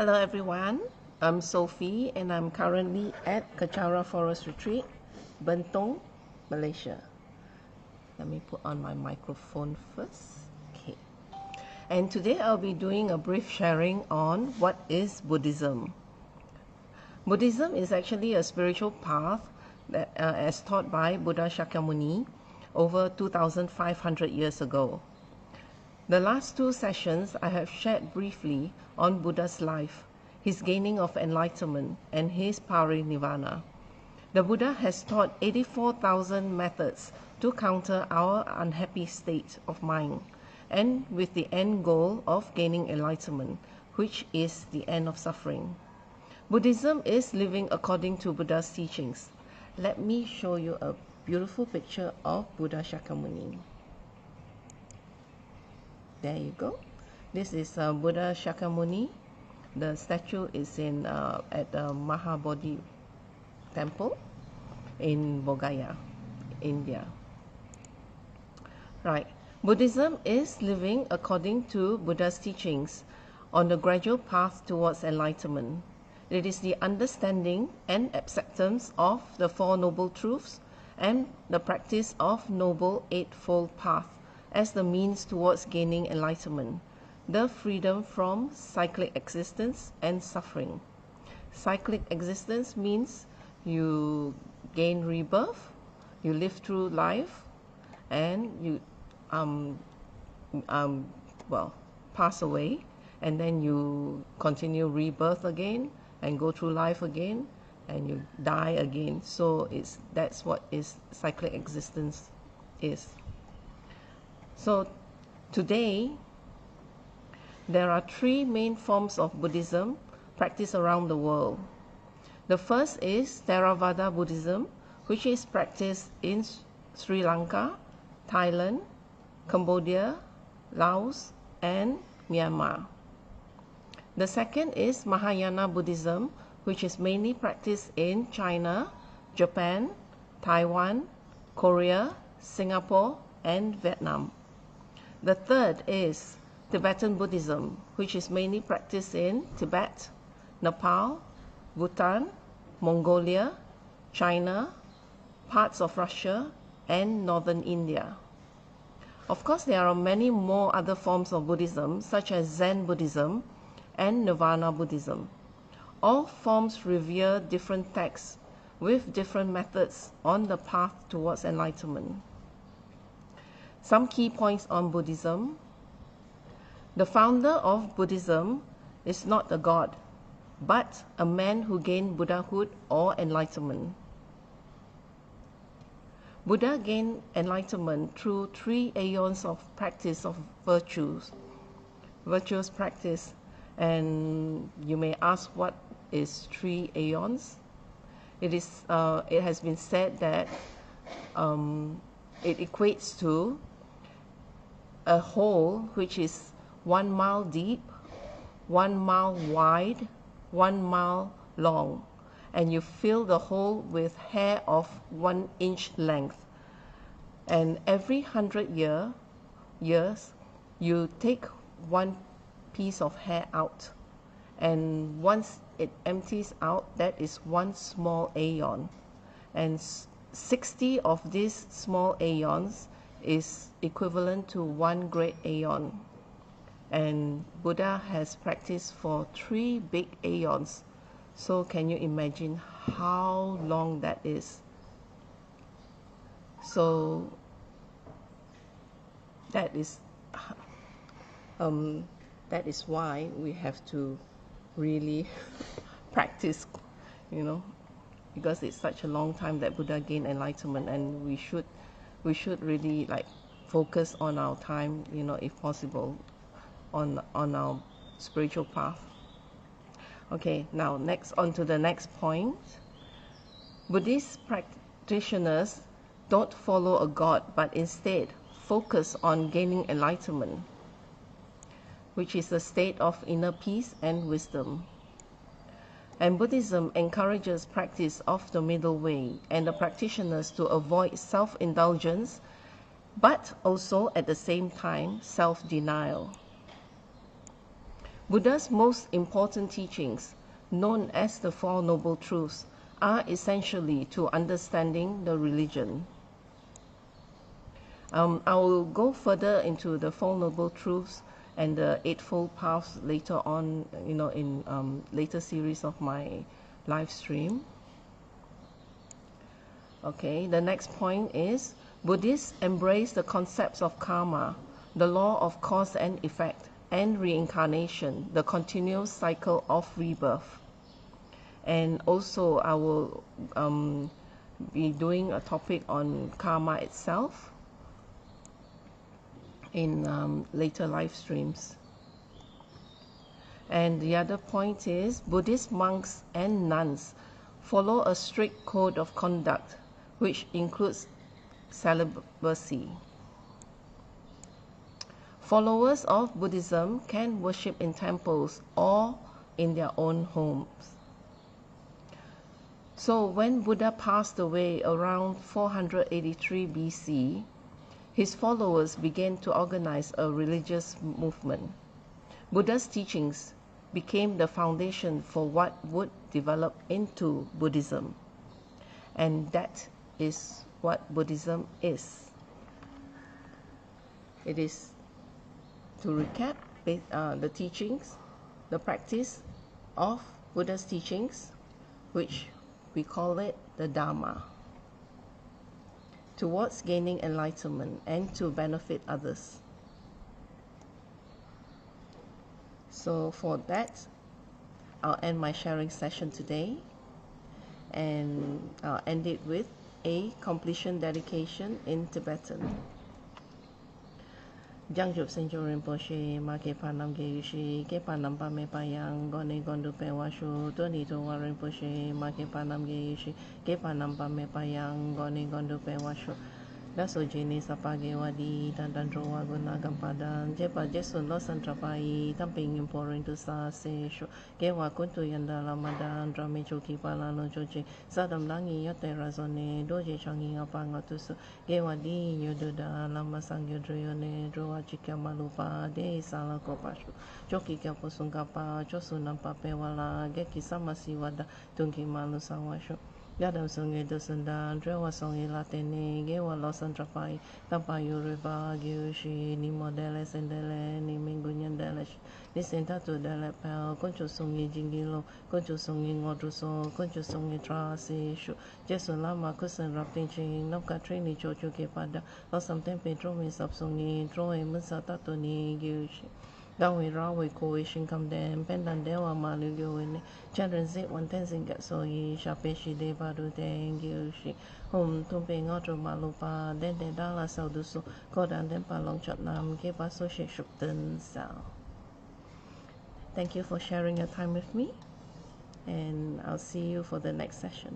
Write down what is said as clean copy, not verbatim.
Hello everyone, I'm Sophie and I'm currently at Kechara Forest Retreat, Bentong, Malaysia. Let me put on my microphone first. Okay. And today I'll be doing a brief sharing on what is Buddhism. Buddhism is actually a spiritual path that, as taught by Buddha Shakyamuni over 2,500 years ago. The last two sessions I have shared briefly on Buddha's life, his gaining of enlightenment, and his parinirvana. The Buddha has taught 84,000 methods to counter our unhappy state of mind, and with the end goal of gaining enlightenment, which is the end of suffering. Buddhism is living according to Buddha's teachings. Let me show you a beautiful picture of Buddha Shakyamuni. There you go. This is Buddha Shakyamuni. The statue is in at the Mahabodhi temple in Bodh India. Right. Buddhism is living according to Buddha's teachings on the gradual path towards enlightenment. It is the understanding and acceptance of the Four Noble Truths and the practice of Noble Eightfold Path as the means towards gaining enlightenment, the freedom from cyclic existence and suffering. Cyclic existence means you gain rebirth, you live through life, and you pass away, and then you continue rebirth again and go through life again, and you die again. So that's what is cyclic existence is. So today, there are three main forms of Buddhism practiced around the world. The first is Theravada Buddhism, which is practiced in Sri Lanka, Thailand, Cambodia, Laos, and Myanmar. The second is Mahayana Buddhism, which is mainly practiced in China, Japan, Taiwan, Korea, Singapore, and Vietnam. The third is Tibetan Buddhism, which is mainly practiced in Tibet, Nepal, Bhutan, Mongolia, China, parts of Russia, and northern India. Of course, there are many more other forms of Buddhism, such as Zen Buddhism and Nirvana Buddhism. All forms revere different texts with different methods on the path towards enlightenment. Some key points on Buddhism. The founder of Buddhism is not a god, but a man who gained Buddhahood or enlightenment. Buddha gained enlightenment through 3 aeons of practice of virtuous practice. And you may ask, what is 3 aeons? It has been said that it equates to a hole which is 1 mile deep, 1 mile wide, 1 mile long, and you fill the hole with hair of 1 inch length. And every 100 years, you take 1 piece of hair out, and once it empties out, that is 1 small aeon, and 60 of these small aeons is equivalent to 1 great aeon. And Buddha has practiced for 3 big aeons. So can you imagine how long that is? So that is why we have to really practice, because it's such a long time that Buddha gained enlightenment, and we should really focus on our time, if possible, on our spiritual path. Okay, now on to the next point. Buddhist practitioners don't follow a god, but instead focus on gaining enlightenment, which is a state of inner peace and wisdom. And Buddhism encourages practice of the middle way and the practitioners to avoid self-indulgence, but also at the same time self-denial. Buddha's most important teachings, known as the Four Noble Truths, are essentially to understanding the religion. I will go further into the Four Noble Truths and the Eightfold Paths later on, in later series of my live stream. Okay, the next point is Buddhists embrace the concepts of karma, the law of cause and effect, and reincarnation, the continuous cycle of rebirth. And also I will be doing a topic on karma itself in later live streams. And the other point is Buddhist monks and nuns follow a strict code of conduct which includes celibacy. Followers of Buddhism can worship in temples or in their own homes. So when Buddha passed away around 483 BC, his followers began to organize a religious movement. Buddha's teachings became the foundation for what would develop into Buddhism. And that is what Buddhism is. It is, to recap, the teachings, the practice of Buddha's teachings, which we call it the Dharma, towards gaining enlightenment and to benefit others. So for that, I'll end my sharing session today, and I'll end it with a completion dedication in Tibetan. Jangjub Senjo Rinpoche, Ma Ke Panam Ge Yushi, Ke Panam Pa Me Payang, Goni Gondu Pe Washu, Doni Towa Rinpoche, Ma Ke Panam Ge Yushi, Ke Panam Pa Me Payang, Goni Gondu Pe Washu. Daso jini sapage wadi dan roa guna gampadan jepa jesun losan trapai tamping imporin tu sa se shu kewa kuntu yanda lamadan drame choki palano chochi sadam langi yote razone doje changi apanga tusu kewa di yoduda lama sangyo droyone droa chikya malupa de sala kopashu choki kya posungkapa chosu nampa pewala geki samasi wada tungki malu sawashu Yadam sungi dosunda, drewa songi latene, gewa losan trapai, tampayu riva, gyushi, ni modele sendele, ni mingunyan delesh, ni sentatu dele pel, concho songi jingilo, concho songi ngodruso, concho songi trasi, shu, jesu lama kusen raptin ching, namka trini chocho ke pada, losam tempe dromi sap songi, droe musa tato ni gyushi. Dawi rawi koi shinkam dem pendan dewa malu gyoene chandran zit one tenzin gat so yi shape shi de badu den gyushi hum tumpe ngotro malupa den de dala saudusu kodan den palong chatnam ke paso she shukten sao. Thank you for sharing your time with me, and I'll see you for the next session.